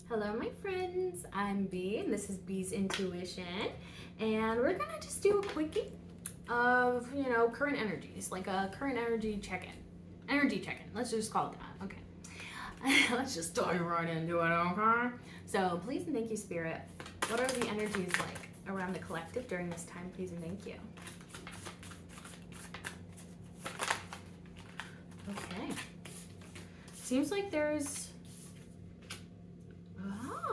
Hello, my friends. I'm Bee, and this is Bee's Intuition. And we're gonna just do a quickie of, current energies, like a current energy check-in. Energy check-in. Let's just call it that. Okay. Let's just dive right into it, okay? So, please and thank you, Spirit. What are the energies like around the collective during this time? Please and thank you. Okay. Seems like there's...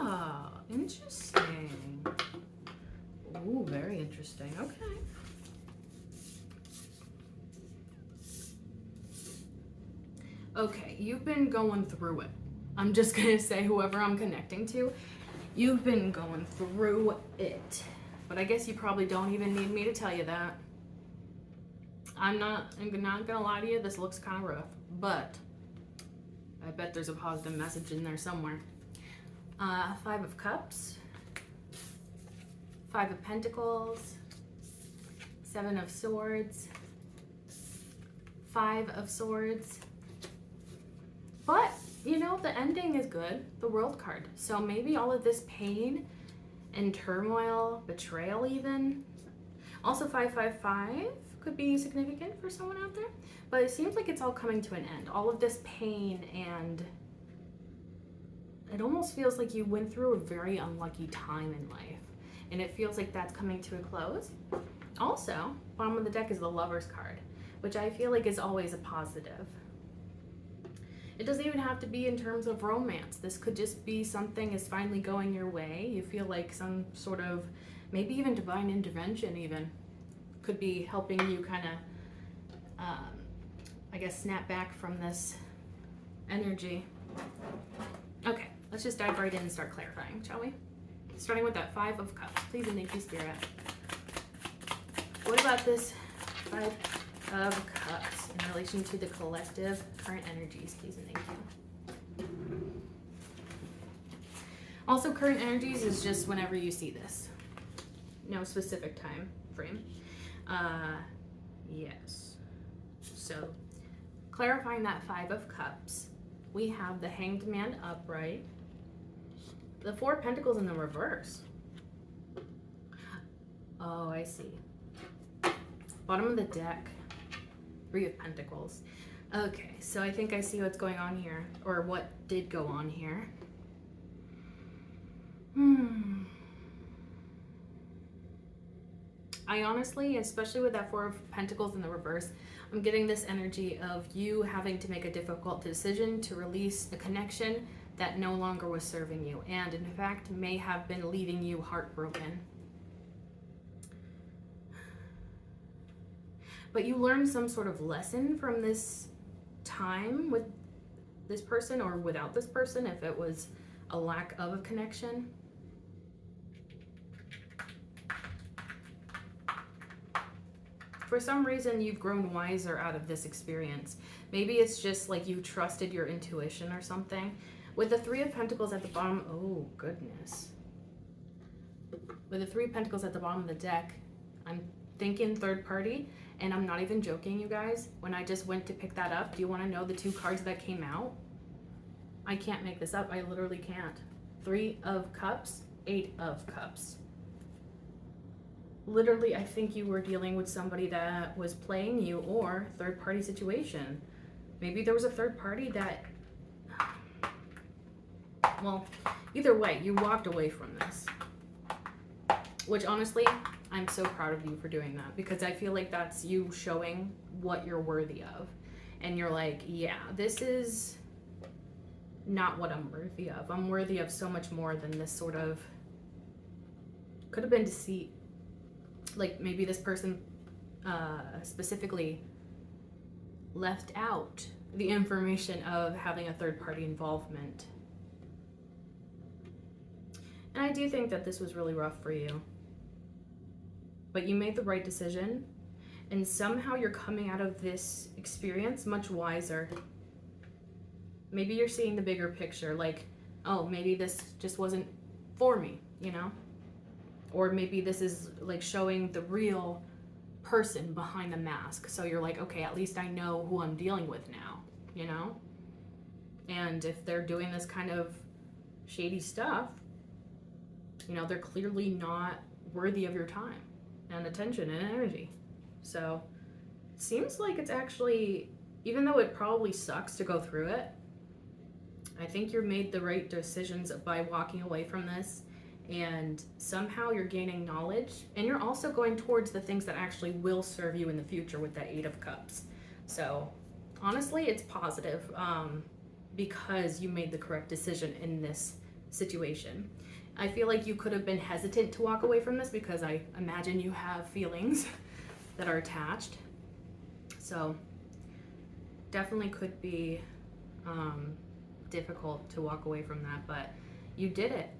Ah, interesting. Ooh, very interesting. Okay. Okay, you've been going through it. I'm just gonna say, whoever I'm connecting to, you've been going through it. But I guess you probably don't even need me to tell you that. I'm not gonna lie to you, this looks kind of rough, but I bet there's a positive message in there somewhere. Five of Cups, Five of Pentacles, Seven of Swords, Five of Swords. But, the ending is good, the World card. So maybe all of this pain and turmoil, betrayal even. Also 555 could be significant for someone out there. But it seems like it's all coming to an end. All of this pain, and it almost feels like you went through a very unlucky time in life. And it feels like that's coming to a close. Also, bottom of the deck is the Lover's card, which I feel like is always a positive. It doesn't even have to be in terms of romance. This could just be something is finally going your way. You feel like some sort of, maybe even divine intervention even, could be helping you kind of, snap back from this energy. Okay, let's just dive right in and start clarifying, shall we? Starting with that Five of Cups. Please and thank you, Spirit. What about this Five of Cups in relation to the collective current energies? Please and thank you. Also, current energies is just whenever you see this. No specific time frame. Yes. So, clarifying that Five of Cups, we have the Hanged Man upright, the Four of Pentacles in the reverse. Oh, I see. Bottom of the deck, Three of Pentacles. Okay, so I think I see what's going on here, or what did go on here. I honestly, especially with that Four of Pentacles in the reverse, I'm getting this energy of you having to make a difficult decision to release a connection that no longer was serving you, and in fact may have been leaving you heartbroken. But you learned some sort of lesson from this time with this person or without this person, if it was a lack of a connection. For some reason, you've grown wiser out of this experience. Maybe it's just like you trusted your intuition or something. With the Three of Pentacles at the bottom, oh goodness. With the Three of Pentacles at the bottom of the deck, I'm thinking third party, and I'm not even joking, you guys. When I just went to pick that up, do you want to know the two cards that came out? I can't make this up. I literally can't. Three of Cups, Eight of Cups. Literally, I think you were dealing with somebody that was playing you, or third party situation. Maybe there was a third party that, well, either way, you walked away from this. Which honestly, I'm so proud of you for doing that, because I feel like that's you showing what you're worthy of. And you're like, yeah, this is not what I'm worthy of. I'm worthy of so much more than this sort of, could have been deceit. Like maybe this person specifically left out the information of having a third party involvement. And I do think that this was really rough for you. But you made the right decision, and somehow you're coming out of this experience much wiser. Maybe you're seeing the bigger picture, like, oh, maybe this just wasn't for me, Or maybe this is like showing the real person behind the mask. So you're like, okay, at least I know who I'm dealing with now, And if they're doing this kind of shady stuff, you know, they're clearly not worthy of your time and attention and energy. So it seems like it's actually, even though it probably sucks to go through it, I think you're made the right decisions by walking away from this, and somehow you're gaining knowledge, and you're also going towards the things that actually will serve you in the future with that Eight of Cups. So honestly, it's positive, because you made the correct decision in this situation. I feel like you could have been hesitant to walk away from this because I imagine you have feelings that are attached. So definitely could be difficult to walk away from that, but you did it.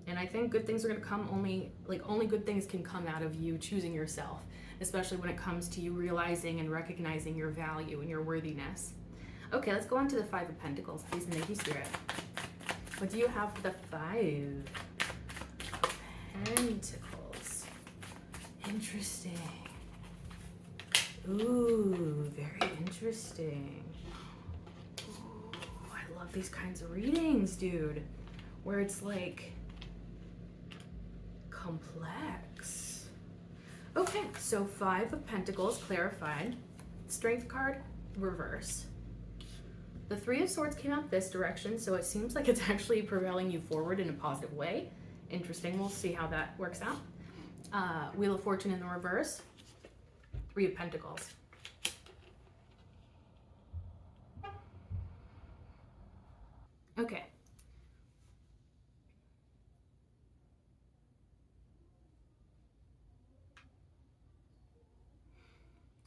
And I think good things are going to come, only good things can come out of you choosing yourself, especially when it comes to you realizing and recognizing your value and your worthiness. Okay, let's go on to the Five of Pentacles. Please and thank you, Spirit. What do you have for the Five of Pentacles? Interesting. Ooh, very interesting. Ooh, I love these kinds of readings, dude. Where it's like complex. Okay, so Five of Pentacles clarified. Strength card, reverse. The Three of Swords came out this direction, so it seems like it's actually propelling you forward in a positive way. Interesting. We'll see how that works out. Wheel of Fortune in the reverse. Three of Pentacles. Okay.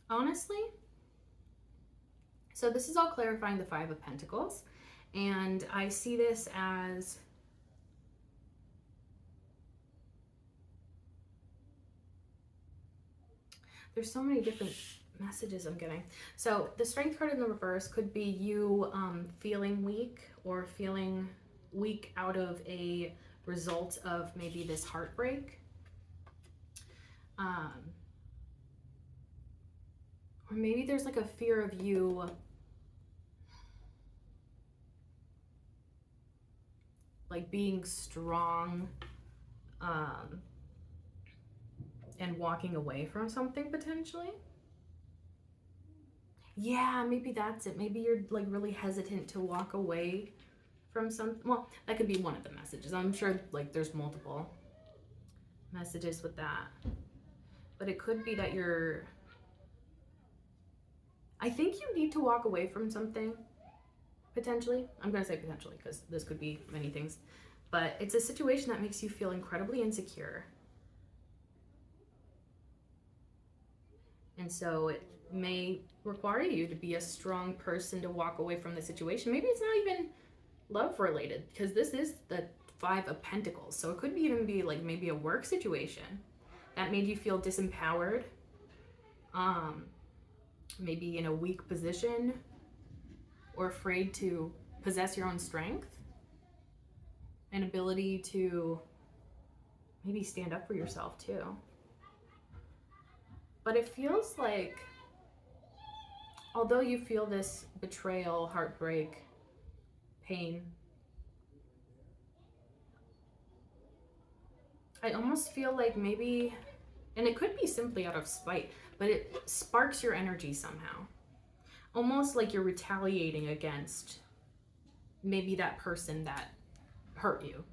Honestly, so this is all clarifying the Five of Pentacles, and I see this as there's so many different messages I'm getting. So the Strength card in the reverse could be you feeling weak, or feeling weak out of a result of maybe this heartbreak. Or maybe there's like a fear of you like being strong and walking away from something potentially. Yeah, maybe that's it. Maybe you're like really hesitant to walk away from some, well, that could be one of the messages. I'm sure like there's multiple messages with that. But it could be that I think you need to walk away from something, potentially. I'm going to say potentially because this could be many things. But it's a situation that makes you feel incredibly insecure. And so it may require you to be a strong person to walk away from the situation. Maybe it's not even love related, because this is the Five of Pentacles. So it could even be like maybe a work situation that made you feel disempowered. Maybe in a weak position, or afraid to possess your own strength and ability to maybe stand up for yourself too. But it feels like, although you feel this betrayal, heartbreak, pain, I almost feel like maybe, and it could be simply out of spite, but it sparks your energy somehow. Almost like you're retaliating against maybe that person that hurt you,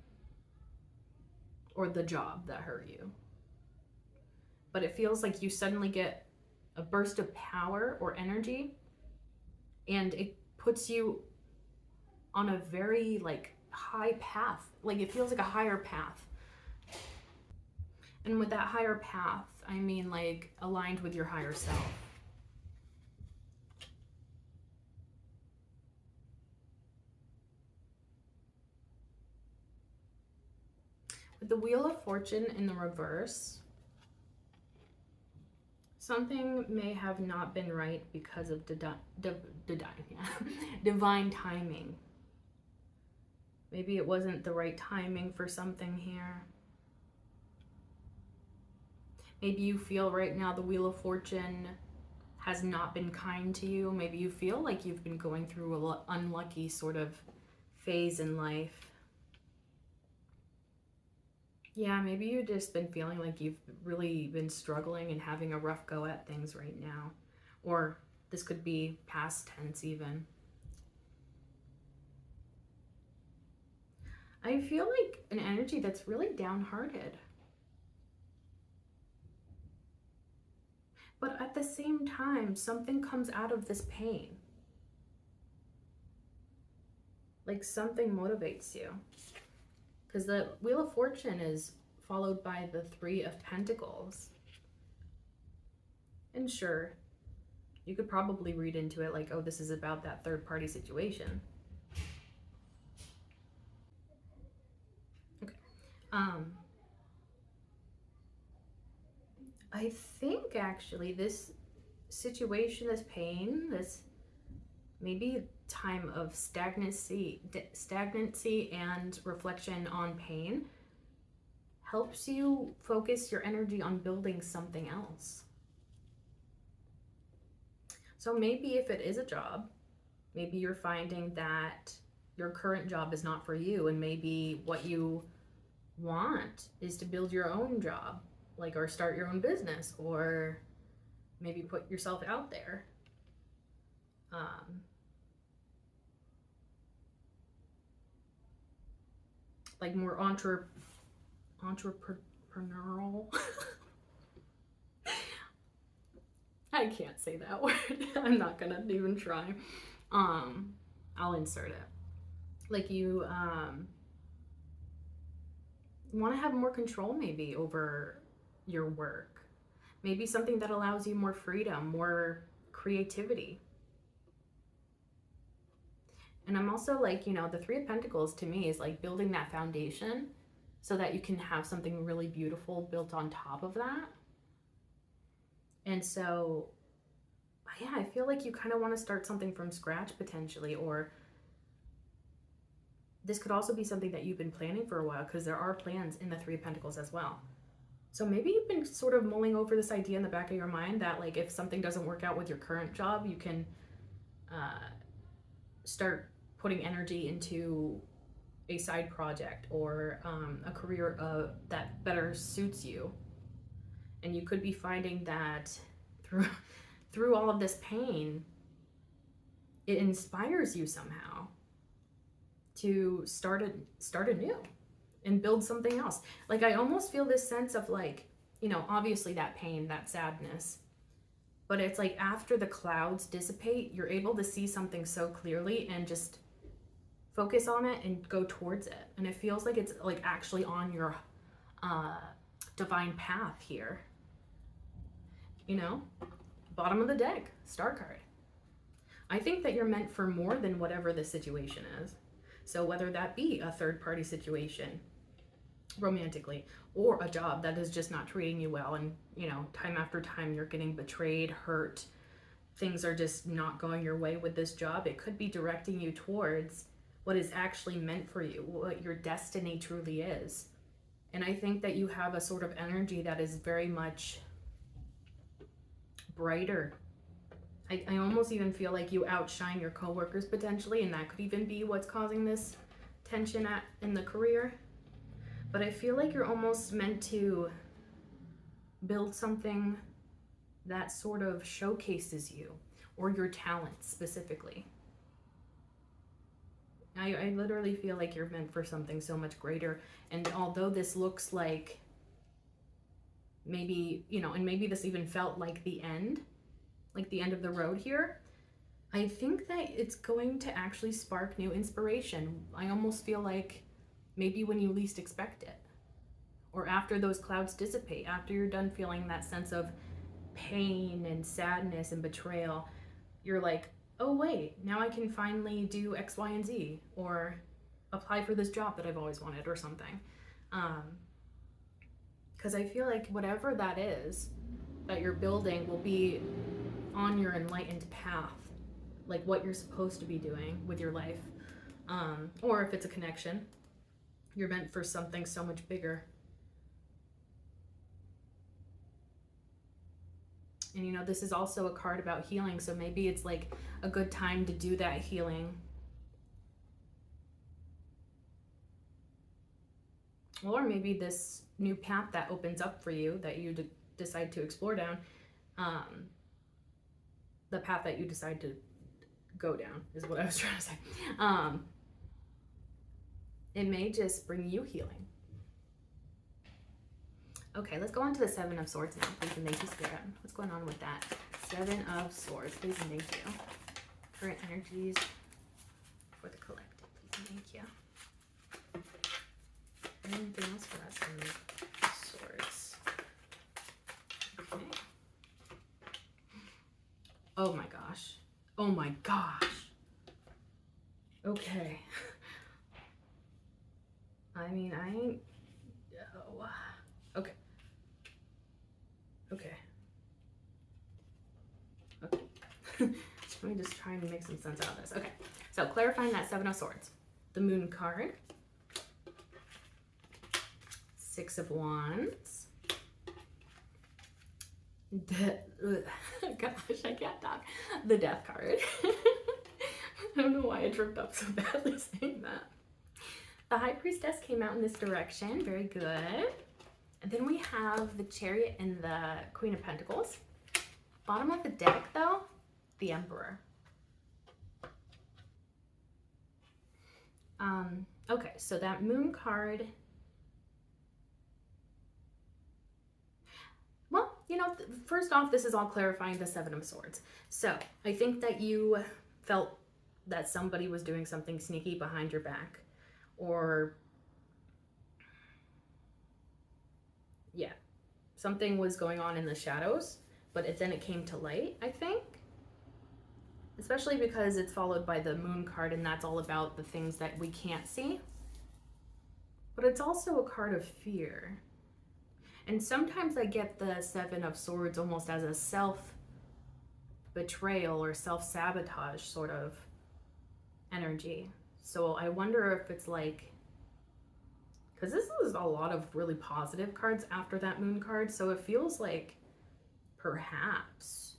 or the job that hurt you. But it feels like you suddenly get a burst of power or energy, and it puts you on a very like high path. Like it feels like a higher path. And with that higher path, I mean like aligned with your higher self. With the Wheel of Fortune in the reverse, something may have not been right because of divine timing. Maybe it wasn't the right timing for something here. Maybe you feel right now the Wheel of Fortune has not been kind to you. Maybe you feel like you've been going through an unlucky sort of phase in life. Yeah, maybe you've just been feeling like you've really been struggling and having a rough go at things right now. Or this could be past tense even. I feel like an energy that's really downhearted. But at the same time, something comes out of this pain. Like something motivates you. Because the Wheel of Fortune is followed by the Three of Pentacles. And sure, you could probably read into it like, oh, this is about that third party situation. Okay. I think actually this situation, this pain, this maybe time of stagnancy and reflection on pain helps you focus your energy on building something else. So maybe if it is a job, maybe you're finding that your current job is not for you, and maybe what you want is to build your own job, like, or start your own business, or maybe put yourself out there. Like more entrepreneurial. I can't say that word. I'm not gonna even try. I'll insert it. Like you want to have more control maybe over your work. Maybe something that allows you more freedom, more creativity. And I'm also like, the Three of Pentacles to me is like building that foundation so that you can have something really beautiful built on top of that. And so, yeah, I feel like you kind of want to start something from scratch potentially, or this could also be something that you've been planning for a while, because there are plans in the Three of Pentacles as well. So maybe you've been sort of mulling over this idea in the back of your mind that like if something doesn't work out with your current job, you can start putting energy into a side project or a career that better suits you. And you could be finding that through all of this pain, it inspires you somehow to start anew and build something else. Like I almost feel this sense of like, obviously that pain, that sadness, but it's like after the clouds dissipate, you're able to see something so clearly and just focus on it and go towards it. And it feels like it's like actually on your divine path here. Bottom of the deck, Star card. I think that you're meant for more than whatever the situation is. So whether that be a third party situation romantically, or a job that is just not treating you well, and time after time you're getting betrayed, hurt, things are just not going your way with this job, it could be directing you towards what is actually meant for you, what your destiny truly is. And I think that you have a sort of energy that is very much brighter. I almost even feel like you outshine your coworkers potentially, and that could even be what's causing this tension in the career. But I feel like you're almost meant to build something that sort of showcases you or your talents specifically. I literally feel like you're meant for something so much greater. And although this looks like maybe, and maybe this even felt like the end of the road here, I think that it's going to actually spark new inspiration. I almost feel like maybe when you least expect it, or after those clouds dissipate, after you're done feeling that sense of pain and sadness and betrayal, you're like, oh wait, now I can finally do X, Y, and Z, or apply for this job that I've always wanted or something. Because I feel like whatever that is that you're building will be on your enlightened path, like what you're supposed to be doing with your life. Or if it's a connection, you're meant for something so much bigger. And this is also a card about healing, so maybe it's like a good time to do that healing. or maybe this new path that opens up for you that you decide to explore down, the path that you decide to go down is what I was trying to say. It may just bring you healing. Okay, let's go on to the Seven of Swords now. Please and thank you, Spirit. What's going on with that? Seven of Swords. Please and thank you. Current energies for the collective. Please and thank you. Anything else for us in Swords? Okay. Oh my gosh. Oh my gosh. Okay. I mean, I ain't... Oh. Okay. Okay. Okay. Let me just try and make some sense out of this. Okay. So, clarifying that Seven of Swords. The Moon card. Six of Wands. Gosh, I can't talk. The Death card. I don't know why I tripped up so badly saying that. The High Priestess came out in this direction. Very good. And then we have the Chariot and the Queen of Pentacles. Bottom of the deck, though, the Emperor. Okay, so that Moon card... Well, you know, first off, this is all clarifying the Seven of Swords. So, I think that you felt that somebody was doing something sneaky behind your back. Or, yeah, something was going on in the shadows, but then it came to light, I think. Especially because it's followed by the Moon card, and that's all about the things that we can't see. But it's also a card of fear. And sometimes I get the Seven of Swords almost as a self-betrayal or self-sabotage sort of energy. So I wonder if it's like, because this is a lot of really positive cards after that Moon card, so it feels like perhaps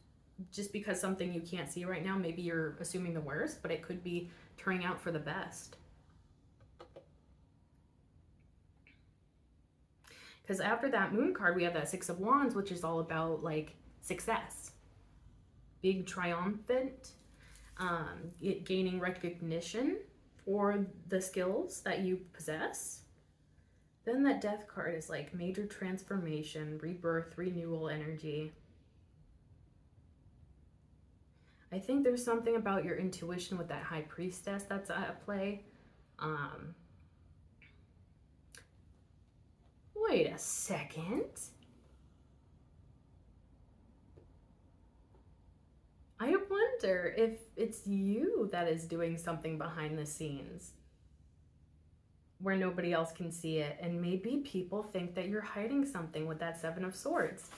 just because something you can't see right now, maybe you're assuming the worst, but it could be turning out for the best. Because after that Moon card, we have that Six of Wands, which is all about like success, big triumphant, gaining recognition for the skills that you possess. Then that Death card is like major transformation, rebirth, renewal energy. I think there's something about your intuition with that High Priestess that's at play. Wait a second. I wonder if it's you that is doing something behind the scenes where nobody else can see it, and maybe people think that you're hiding something with that Seven of Swords.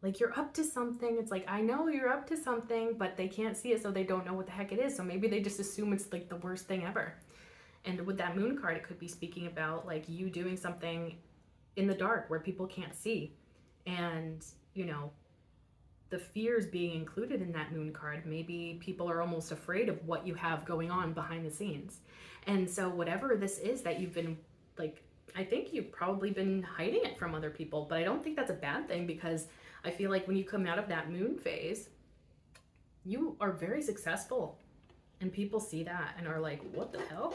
Like you're up to something. It's like, I know you're up to something, but they can't see it, so they don't know what the heck it is. So maybe they just assume it's like the worst thing ever. And with that Moon card, it could be speaking about like you doing something in the dark where people can't see. And, you know, the fears being included in that Moon card, maybe people are almost afraid of what you have going on behind the scenes. And so whatever this is that you've been like, I think you've probably been hiding it from other people, but I don't think that's a bad thing, because I feel like when you come out of that Moon phase, you are very successful, and people see that and are like, what the hell?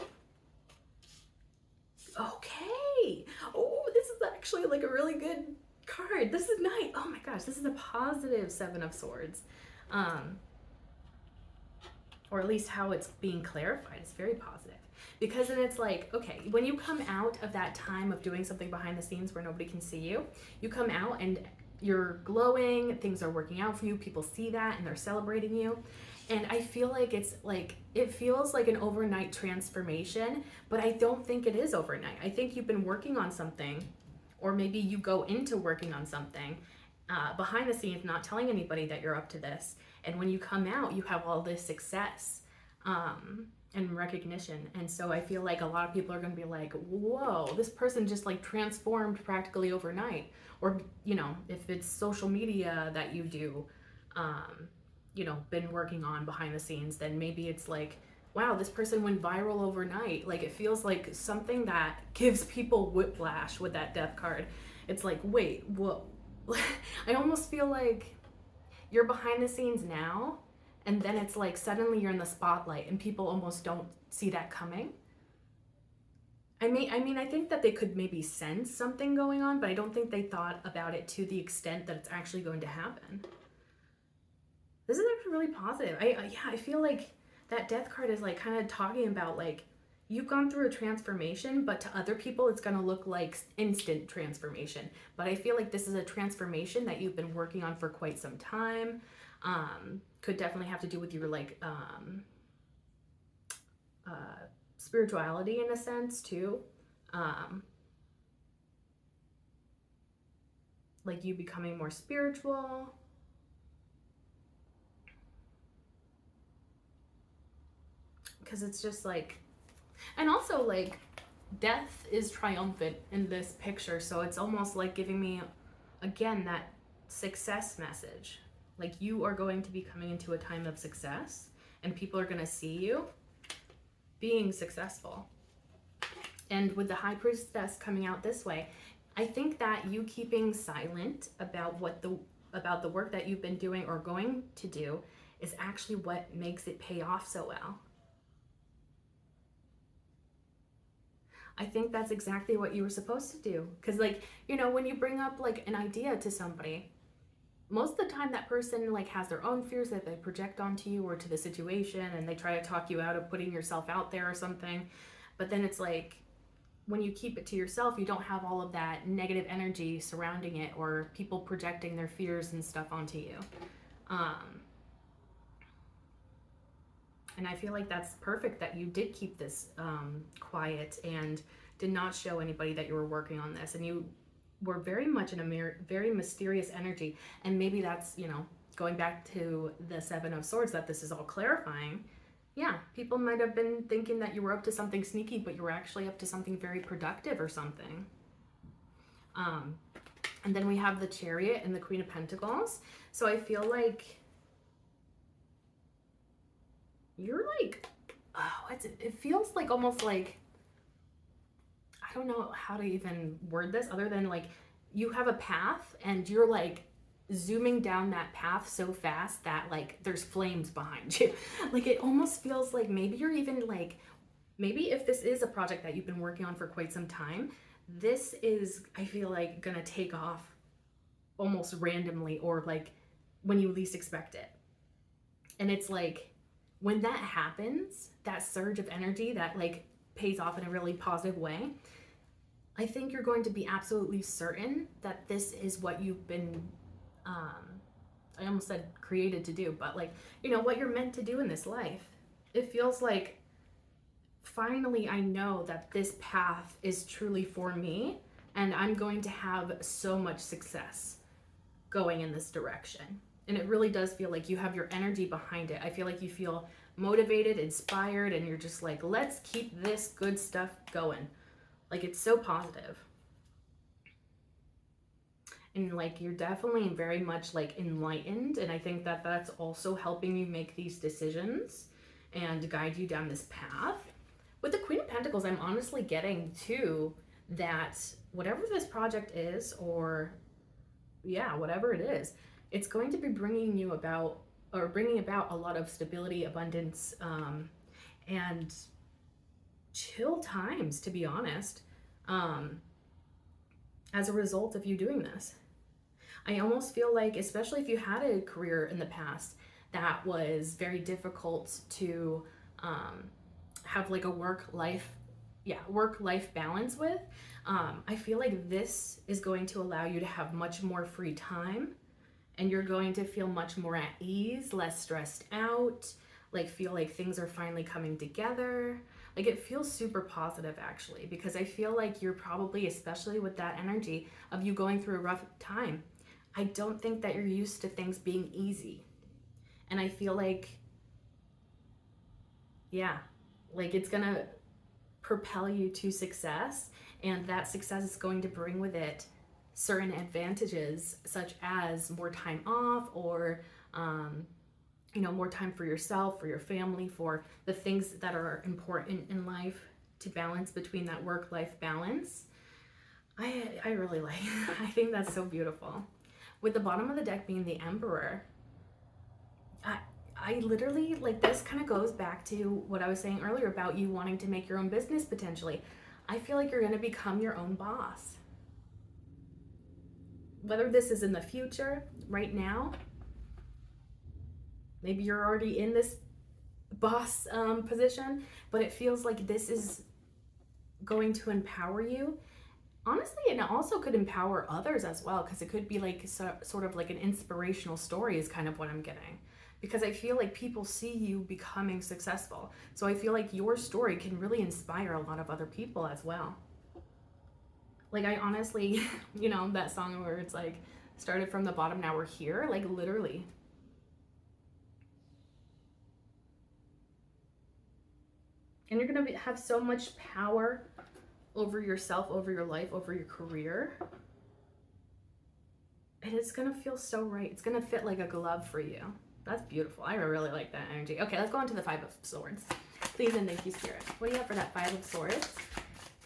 Okay. Oh, this is actually like a really good card. This is nice. Oh my gosh, this is a positive Seven of Swords. Or at least how it's being clarified is very positive. Because then it's like, okay, when you come out of that time of doing something behind the scenes where nobody can see you, you come out and you're glowing, things are working out for you, people see that and they're celebrating you. And I feel like it's like, it feels like an overnight transformation, but I don't think it is overnight. I think you've been working on something, or maybe you go into working on something behind the scenes, not telling anybody that you're up to this. And when you come out, you have all this success and recognition. And so I feel like a lot of people are going to be like, whoa, this person just like transformed practically overnight. Or, you know, if it's social media that you do, you know, been working on behind the scenes, then maybe it's like wow, this person went viral overnight. Like, it feels like something that gives people whiplash with that death card. It's like, wait, what? I almost feel like you're behind the scenes now, and then it's like suddenly you're in the spotlight and people almost don't see that coming. I think that they could maybe sense something going on, but I don't think they thought about it to the extent that it's actually going to happen. This is actually really positive. I feel like that death card is like kind of talking about like you've gone through a transformation, but to other people it's going to look like instant transformation. But I feel like this is a transformation that you've been working on for quite some time. Could definitely have to do with your like uh, spirituality in a sense too. Um, like you becoming more spiritual. Because it's just like, and also like death is triumphant in this picture, so it's almost like giving me again that success message. Like you are going to be coming into a time of success and people are going to see you being successful. And with the High Priestess coming out this way, I think that you keeping silent about about the work that you've been doing or going to do is actually what makes it pay off so well. I think that's exactly what you were supposed to do. Because, like, you know, when you bring up like an idea to somebody, most of the time that person like has their own fears that they project onto you or to the situation, and they try to talk you out of putting yourself out there or something. But then it's like when you keep it to yourself, you don't have all of that negative energy surrounding it or people projecting their fears and stuff onto you. Um, and I feel like that's perfect that you did keep this quiet and did not show anybody that you were working on this, and you were very much in a very mysterious energy. And maybe that's, you know, going back to the Seven of Swords, that this is all clarifying. Yeah, people might have been thinking that you were up to something sneaky, but you were actually up to something very productive or something. Um, and then we have the Chariot and the Queen of Pentacles. So I feel like you're like, oh, it feels like almost like, I don't know how to even word this other than like you have a path and you're like zooming down that path so fast that like there's flames behind you. Like it almost feels like maybe you're even like, maybe if this is a project that you've been working on for quite some time, this is, I feel like, gonna take off almost randomly or like when you least expect it. And it's like when that happens, that surge of energy that like pays off in a really positive way, I think you're going to be absolutely certain that this is what you've been, I almost said created to do, but like, you know, what you're meant to do in this life. It feels like finally I know that this path is truly for me and I'm going to have so much success going in this direction. And it really does feel like you have your energy behind it. I feel like you feel motivated, inspired, and you're just like, let's keep this good stuff going. Like it's so positive. And like you're definitely very much like enlightened, and I think that that's also helping you make these decisions and guide you down this path. With the Queen of Pentacles, I'm honestly getting too that whatever this project is, or yeah, whatever it is, it's going to be bringing you about or bringing about a lot of stability, abundance, and chill times, to be honest, um, as a result of you doing this. I almost feel like, especially if you had a career in the past that was very difficult to have like a work life balance with, I feel like this is going to allow you to have much more free time, and you're going to feel much more at ease, less stressed out, like feel like things are finally coming together. Like it feels super positive actually, because I feel like you're probably, especially with that energy of you going through a rough time, I don't think that you're used to things being easy. And I feel like, yeah, like it's gonna propel you to success, and that success is going to bring with it certain advantages, such as more time off or you know, more time for yourself, for your family, for the things that are important in life, to balance between that work-life balance. I really like, I think that's so beautiful. With the bottom of the deck being the Emperor, I, I literally, like, this kind of goes back to what I was saying earlier about you wanting to make your own business potentially. I feel like you're going to become your own boss. Whether this is in the future, right now, maybe you're already in this boss position, but it feels like this is going to empower you. Honestly, and it also could empower others as well, because it could be like sort of like an inspirational story is kind of what I'm getting. Because I feel like people see you becoming successful. So I feel like your story can really inspire a lot of other people as well. Like, I honestly, you know, that song where it's like, started from the bottom, now we're here, like literally. And you're gonna have so much power over yourself, over your life, over your career. And it's gonna feel so right. It's gonna fit like a glove for you. That's beautiful. I really like that energy. Okay, let's go on to the Five of Swords. Please and thank you, Spirit. What do you have for that Five of Swords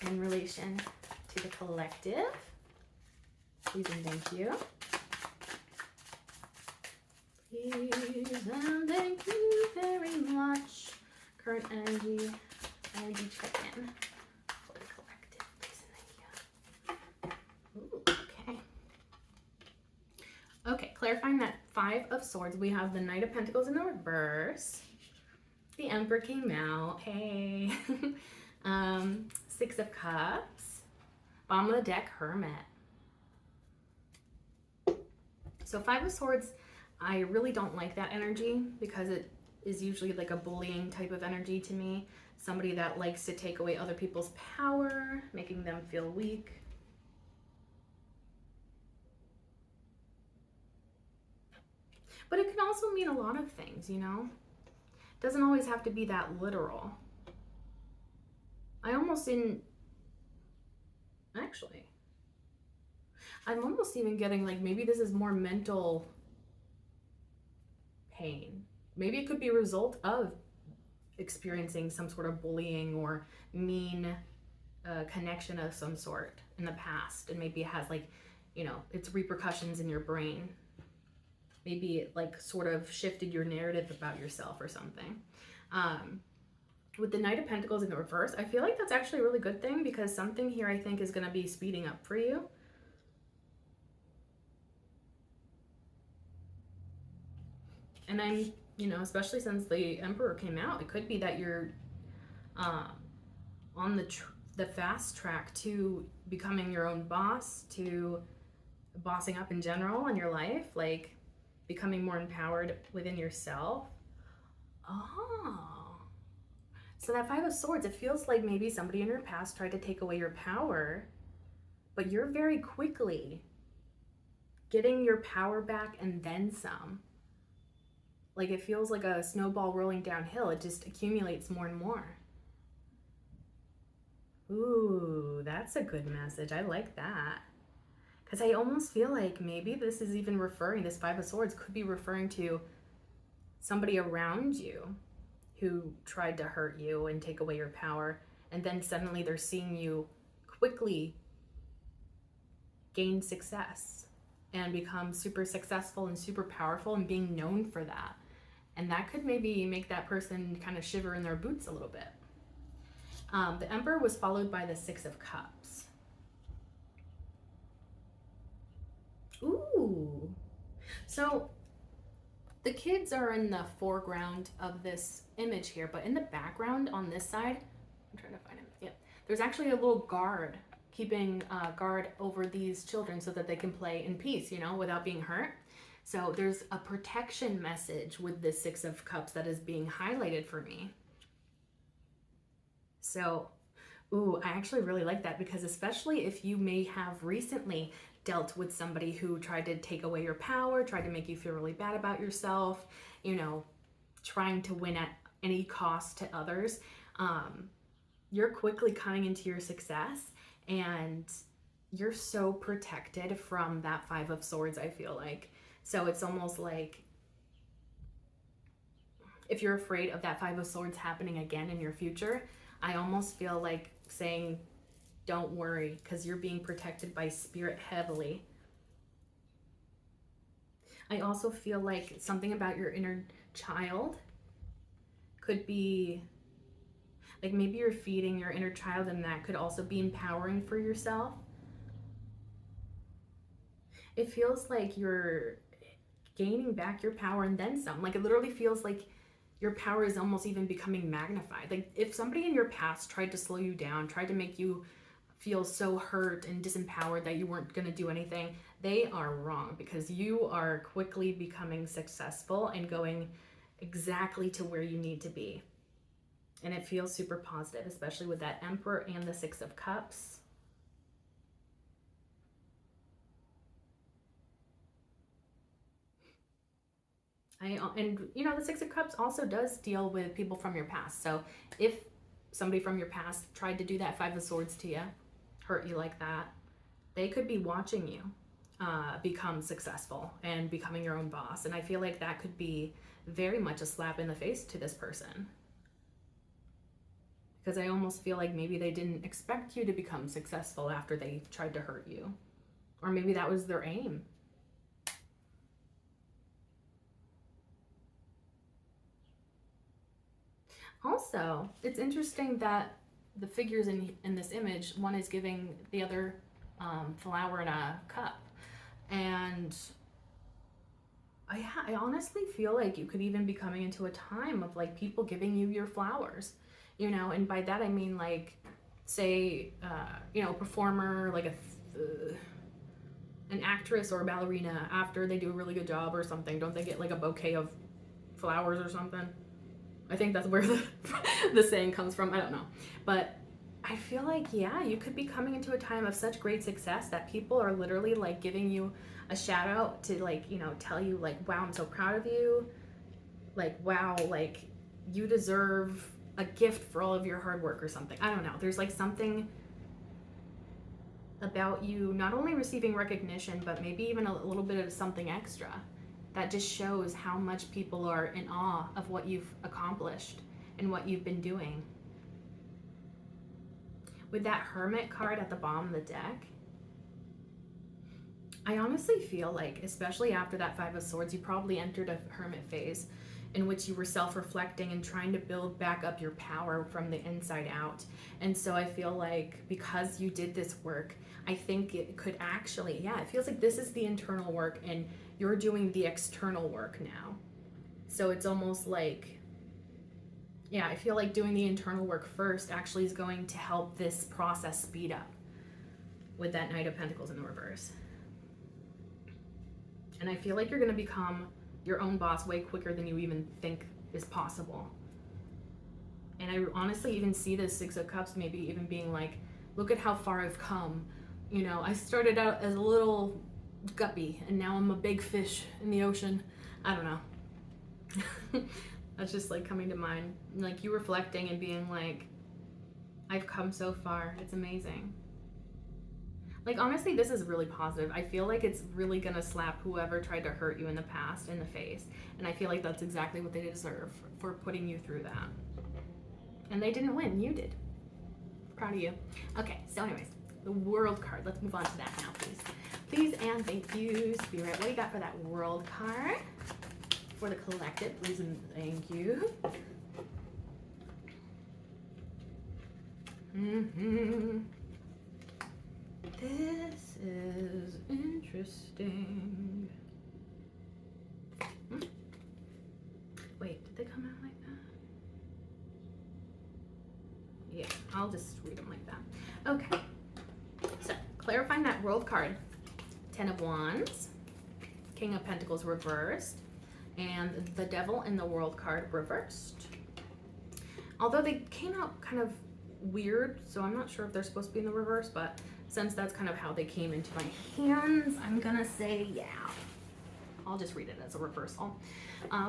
in relation to the collective? Please and thank you. Please and thank you very much. Current energy check-in for the collective. Please and thank you. Ooh, okay. Okay, clarifying that Five of Swords, we have the Knight of Pentacles in the reverse. The Emperor came out. Hey. Six of Cups. Bottom of the deck, Hermit. So Five of Swords, I really don't like that energy because it is usually like a bullying type of energy to me. Somebody that likes to take away other people's power, making them feel weak. But it can also mean a lot of things, you know? It doesn't always have to be that literal. I'm almost even getting like, maybe this is more mental pain. Maybe it could be a result of experiencing some sort of bullying or mean connection of some sort in the past. And maybe it has like, you know, it's repercussions in your brain. Maybe it like sort of shifted your narrative about yourself or something. With the Knight of Pentacles in the reverse, I feel like that's actually a really good thing, because something here I think is going to be speeding up for you. And I'm, you know, especially since the Emperor came out, it could be that you're on the fast track to becoming your own boss, to bossing up in general in your life, like becoming more empowered within yourself. Oh, so that Five of Swords, it feels like maybe somebody in your past tried to take away your power, but you're very quickly getting your power back and then some. Like, it feels like a snowball rolling downhill. It just accumulates more and more. Ooh, that's a good message. I like that. Because I almost feel like maybe this is even referring, this Five of Swords could be referring to somebody around you who tried to hurt you and take away your power. And then suddenly they're seeing you quickly gain success and become super successful and super powerful and being known for that. And that could maybe make that person kind of shiver in their boots a little bit. The Emperor was followed by the Six of Cups. Ooh. So the kids are in the foreground of this image here, but in the background on this side, I'm trying to find him. Yep. There's actually a little guard keeping guard over these children so that they can play in peace, you know, without being hurt. So there's a protection message with the Six of Cups that is being highlighted for me. So, ooh, I actually really like that, because especially if you may have recently dealt with somebody who tried to take away your power, tried to make you feel really bad about yourself, you know, trying to win at any cost to others, you're quickly coming into your success, and you're so protected from that Five of Swords, I feel like. So it's almost like if you're afraid of that Five of Swords happening again in your future, I almost feel like saying, don't worry, because you're being protected by spirit heavily. I also feel like something about your inner child could be, like maybe you're feeding your inner child, and that could also be empowering for yourself. It feels like you're gaining back your power and then some. Like it literally feels like your power is almost even becoming magnified. Like if somebody in your past tried to slow you down, tried to make you feel so hurt and disempowered that you weren't going to do anything, they are wrong, because you are quickly becoming successful and going exactly to where you need to be. And it feels super positive, especially with that Emperor and the Six of Cups. And you know, the Six of Cups also does deal with people from your past. So if somebody from your past tried to do that Five of Swords to you, hurt you like that, they could be watching you become successful and becoming your own boss. And I feel like that could be very much a slap in the face to this person, because I almost feel like maybe they didn't expect you to become successful after they tried to hurt you, or maybe that was their aim. Also, it's interesting that the figures in this image, one is giving the other flower in a cup. And I honestly feel like you could even be coming into a time of like people giving you your flowers, you know, and by that I mean like, say, you know, a performer, like an actress or a ballerina, after they do a really good job or something, don't they get like a bouquet of flowers or something? I think that's where the saying comes from. I don't know. But I feel like, yeah, you could be coming into a time of such great success that people are literally like giving you a shout out to, like, you know, tell you like, wow, I'm so proud of you. Like, wow, like you deserve a gift for all of your hard work or something. I don't know. There's like something about you not only receiving recognition, but maybe even a little bit of something extra that just shows how much people are in awe of what you've accomplished and what you've been doing. With that Hermit card at the bottom of the deck, I honestly feel like, especially after that Five of Swords, you probably entered a hermit phase in which you were self-reflecting and trying to build back up your power from the inside out. And so I feel like because you did this work, I think it could actually, yeah, it feels like this is the internal work and you're doing the external work now. So it's almost like, yeah, I feel like doing the internal work first actually is going to help this process speed up with that Knight of Pentacles in the reverse. And I feel like you're going to become your own boss way quicker than you even think is possible. And I honestly even see this Six of Cups maybe even being like, look at how far I've come. You know, I started out as a little guppy and now I'm a big fish in the ocean. I don't know. That's just like coming to mind. Like you reflecting and being like, I've come so far. It's amazing. Like honestly, this is really positive. I feel like it's really gonna slap whoever tried to hurt you in the past in the face. And I feel like that's exactly what they deserve for putting you through that. And they didn't win, you did. Proud of you. Okay, so anyways, the World card. Let's move on to that now, please. Please and thank you, Spirit. What do you got for that World card? For the collective, please and thank you. This is interesting. Wait, did they come out like that? Yeah, I'll just read them like that. Okay. So, clarifying that World card. 10 of Wands, King of Pentacles reversed, and the Devil in the World card reversed. Although they came out kind of weird, so I'm not sure if they're supposed to be in the reverse, but since that's kind of how they came into my hands, I'm gonna say yeah. I'll just read it as a reversal,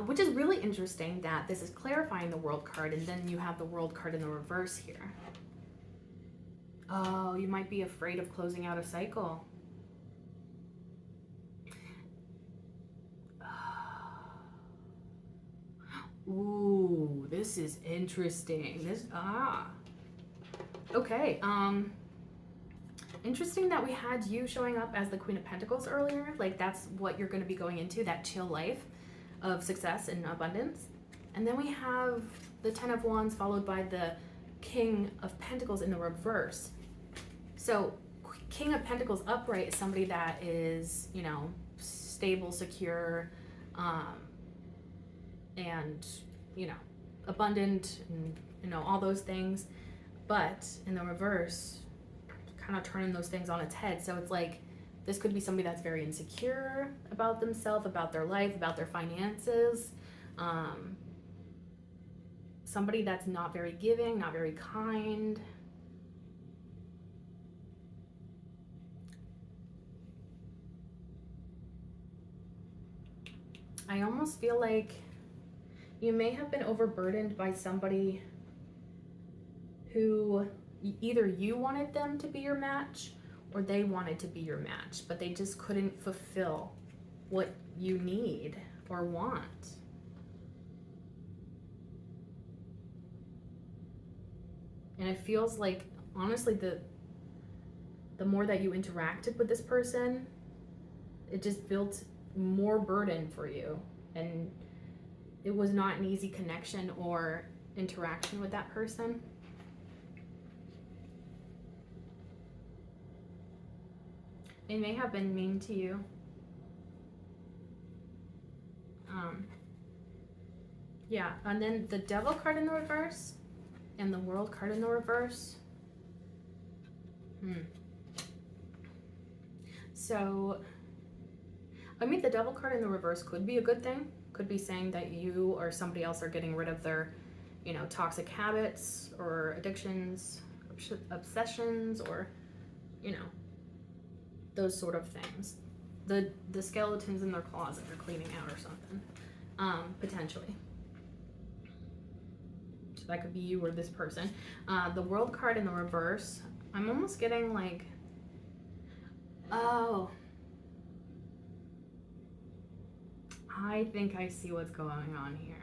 which is really interesting that this is clarifying the World card and then you have the World card in the reverse here. Oh, you might be afraid of closing out a cycle. Ooh, this is interesting. Okay. Interesting that we had you showing up as the Queen of Pentacles earlier. Like that's what you're going to be going into, that chill life of success and abundance. And then we have the Ten of Wands followed by the King of Pentacles in the reverse. So King of Pentacles upright is somebody that is, you know, stable, secure, and, you know, abundant and, you know, all those things. But in the reverse, kind of turning those things on its head. So it's like this could be somebody that's very insecure about themselves, about their life, about their finances. Somebody that's not very giving, not very kind. I almost feel like you may have been overburdened by somebody who either you wanted them to be your match or they wanted to be your match, but they just couldn't fulfill what you need or want. And it feels like, honestly, the more that you interacted with this person, it just built more burden for you. And it was not an easy connection or interaction with that person. They may have been mean to you. Yeah, and then the Devil card in the reverse and the World card in the reverse. So, I mean, the Devil card in the reverse could be a good thing. Could be saying that you or somebody else are getting rid of their, you know, toxic habits or addictions, obsessions, or, you know, those sort of things. The skeletons in their closet are cleaning out or something, potentially. So that could be you or this person. The World card in the reverse, I'm almost getting like, oh, I think I see what's going on here.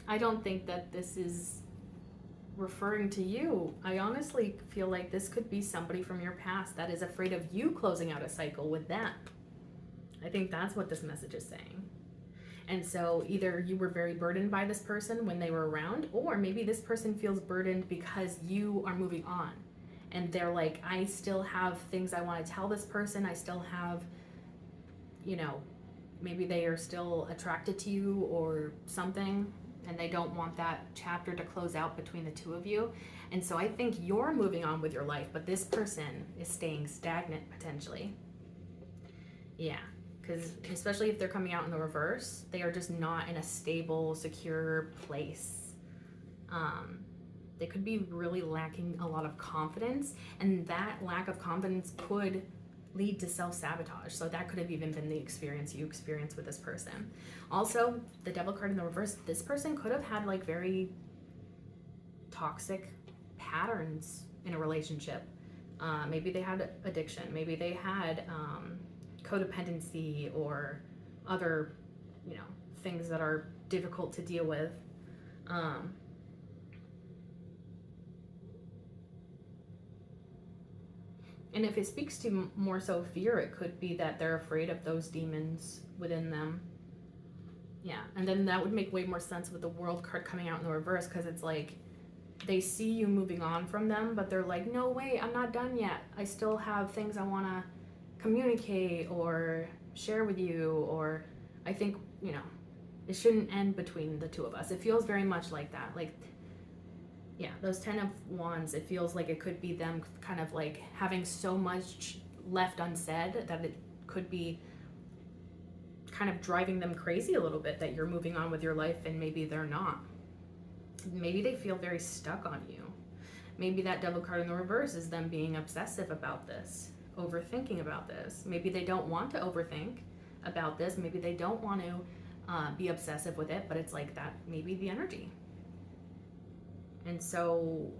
I don't think that this is referring to you. I honestly feel like this could be somebody from your past that is afraid of you closing out a cycle with them. I think that's what this message is saying. And so either you were very burdened by this person when they were around, or maybe this person feels burdened because you are moving on. And they're like, I still have things I want to tell this person. I still have, you know, maybe they are still attracted to you or something, and they don't want that chapter to close out between the two of you. And so I think you're moving on with your life, but this person is staying stagnant potentially. Yeah, because especially if they're coming out in the reverse, they are just not in a stable, secure place. They could be really lacking a lot of confidence, and that lack of confidence could lead to self-sabotage. So that could have even been the experience you experienced with this person. Also, the Devil card in the reverse, this person could have had like very toxic patterns in a relationship. Maybe they had addiction, maybe they had codependency or other, you know, things that are difficult to deal with. And if it speaks to more so fear, it could be that they're afraid of those demons within them. Yeah, and then that would make way more sense with the World card coming out in the reverse, because it's like they see you moving on from them, but they're like, no, wait, I'm not done yet. I still have things I want to communicate or share with you, or I think, you know, it shouldn't end between the two of us. It feels very much like that. Like, yeah, those 10 of Wands, it feels like it could be them kind of like having so much left unsaid that it could be kind of driving them crazy a little bit, that you're moving on with your life and maybe they're not. Maybe they feel very stuck on you. Maybe that Devil card in the reverse is them being obsessive about this, overthinking about this. Maybe they don't want to overthink about this. Maybe they don't want to be obsessive with it, but it's like that, maybe the energy. And so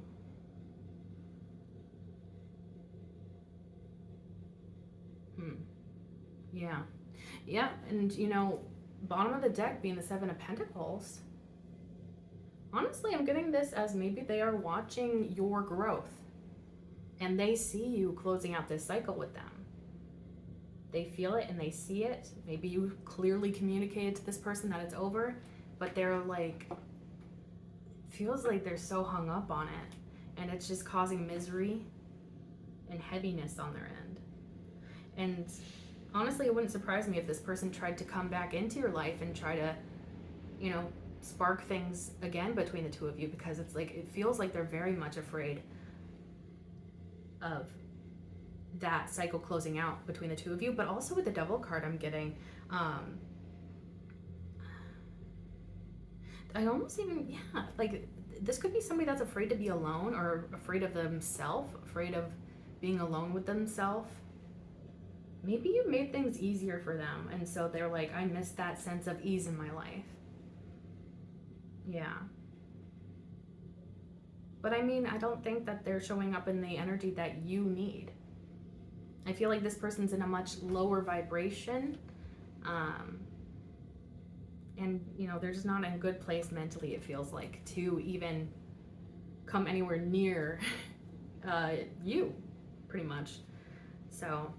yeah, and you know, bottom of the deck being the Seven of Pentacles. Honestly, I'm getting this as maybe they are watching your growth and they see you closing out this cycle with them. They feel it and they see it. Maybe you clearly communicated to this person that it's over, but they're like, feels like they're so hung up on it and it's just causing misery and heaviness on their end. And honestly, it wouldn't surprise me if this person tried to come back into your life and try to, you know, spark things again between the two of you, because it's like, it feels like they're very much afraid of that cycle closing out between the two of you. But also with the Devil card I'm getting, I almost even, yeah, like this could be somebody that's afraid to be alone or afraid of themselves, afraid of being alone with themselves. Maybe you made things easier for them, and so they're like, I miss that sense of ease in my life. Yeah. But I mean, I don't think that they're showing up in the energy that you need. I feel like this person's in a much lower vibration. And, you know, they're just not in a good place mentally, it feels like, to even come anywhere near you, pretty much. So,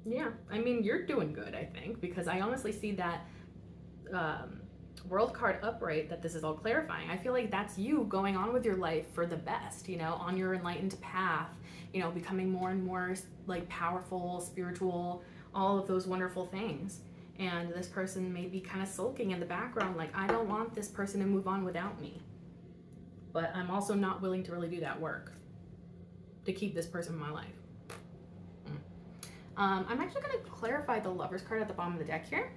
yeah, I mean, you're doing good, I think, because I honestly see that World card upright, that this is all clarifying. I feel like that's you going on with your life for the best, you know, on your enlightened path, you know, becoming more and more like powerful, spiritual, all of those wonderful things. And this person may be kind of sulking in the background, like, I don't want this person to move on without me. But I'm also not willing to really do that work to keep this person in my life. I'm actually going to clarify the Lovers card at the bottom of the deck here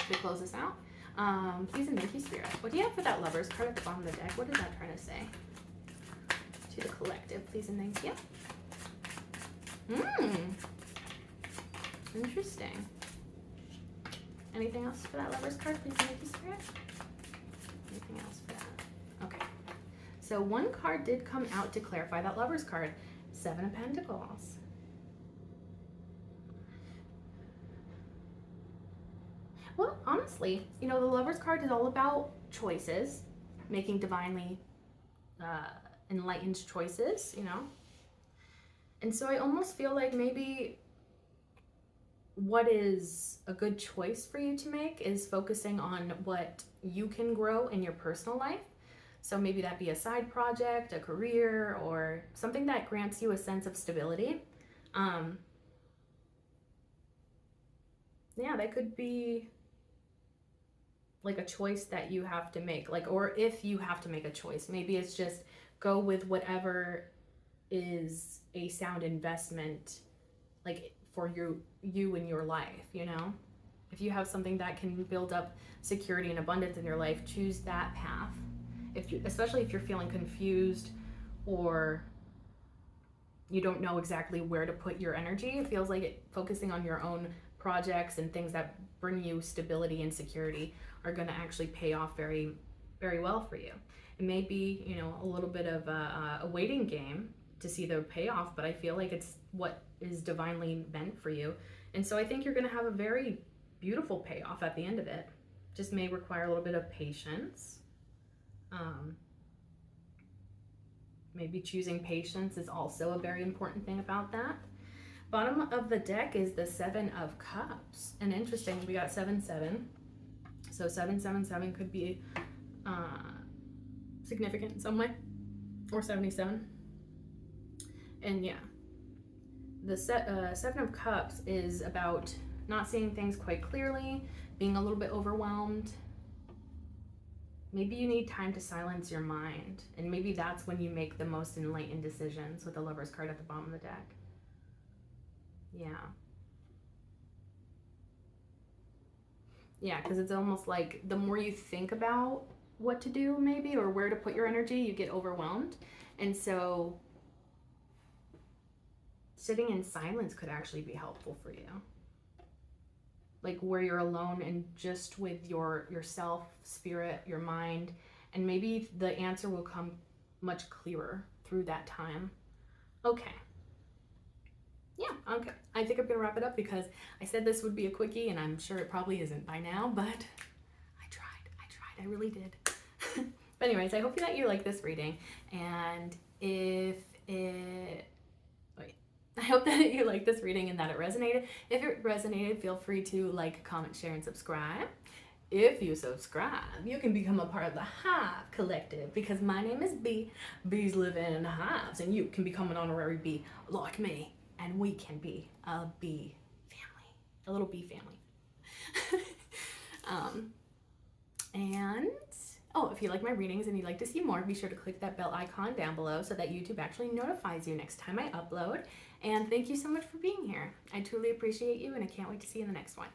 to close this out. Please and thank you, Spirit. What do you have for that Lovers card at the bottom of the deck? What is that trying to say? To the collective, please and thank you. Interesting. Anything else for that Lovers card, please and thank you, Spirit? Anything else for that? Okay. So one card did come out to clarify that Lovers card. Seven of Pentacles. Well, honestly, you know, the Lovers card is all about choices, making divinely enlightened choices, you know. And so I almost feel like maybe what is a good choice for you to make is focusing on what you can grow in your personal life. So maybe that be a side project, a career, or something that grants you a sense of stability. Yeah, that could be like a choice that you have to make, like, or if you have to make a choice, maybe it's just go with whatever is a sound investment, like for you in your life, you know. If you have something that can build up security and abundance in your life, choose that path. If you, especially if you're feeling confused or you don't know exactly where to put your energy, it feels like focusing on your own projects and things that bring you stability and security are going to actually pay off very, very well for you. It may be, you know, a little bit of a waiting game to see the payoff, but I feel like it's what is divinely meant for you. And so I think you're going to have a very beautiful payoff at the end of it. Just may require a little bit of patience. Maybe choosing patience is also a very important thing about that. Bottom of the deck is the Seven of Cups. And interesting, we got 7-7. So 7-7-7 could be significant in some way. Or 77. And yeah, the Seven of Cups is about not seeing things quite clearly, being a little bit overwhelmed. Maybe you need time to silence your mind, and maybe that's when you make the most enlightened decisions with the Lovers card at the bottom of the deck. Yeah. Yeah, because it's almost like the more you think about what to do, maybe, or where to put your energy, you get overwhelmed. And so sitting in silence could actually be helpful for you. Like where you're alone and just with yourself, spirit, your mind, and maybe the answer will come much clearer through that time. Okay. yeah, okay. I think I'm gonna wrap it up because I said this would be a quickie, and I'm sure it probably isn't by now, but I really did. But anyways, I hope that you like this reading, and if it, wait, I hope that you like this reading and that it resonated. If it resonated, feel free to like, comment, share, and subscribe. If you subscribe, you can become a part of the Hive Collective because my name is Bee. Bees live in hives, and you can become an honorary bee like me, and we can be a bee family, a little bee family. um, and oh, if you like my readings and you'd like to see more, be sure to click that bell icon down below so that YouTube actually notifies you next time I upload. And thank you so much for being here. I truly appreciate you, and I can't wait to see you in the next one.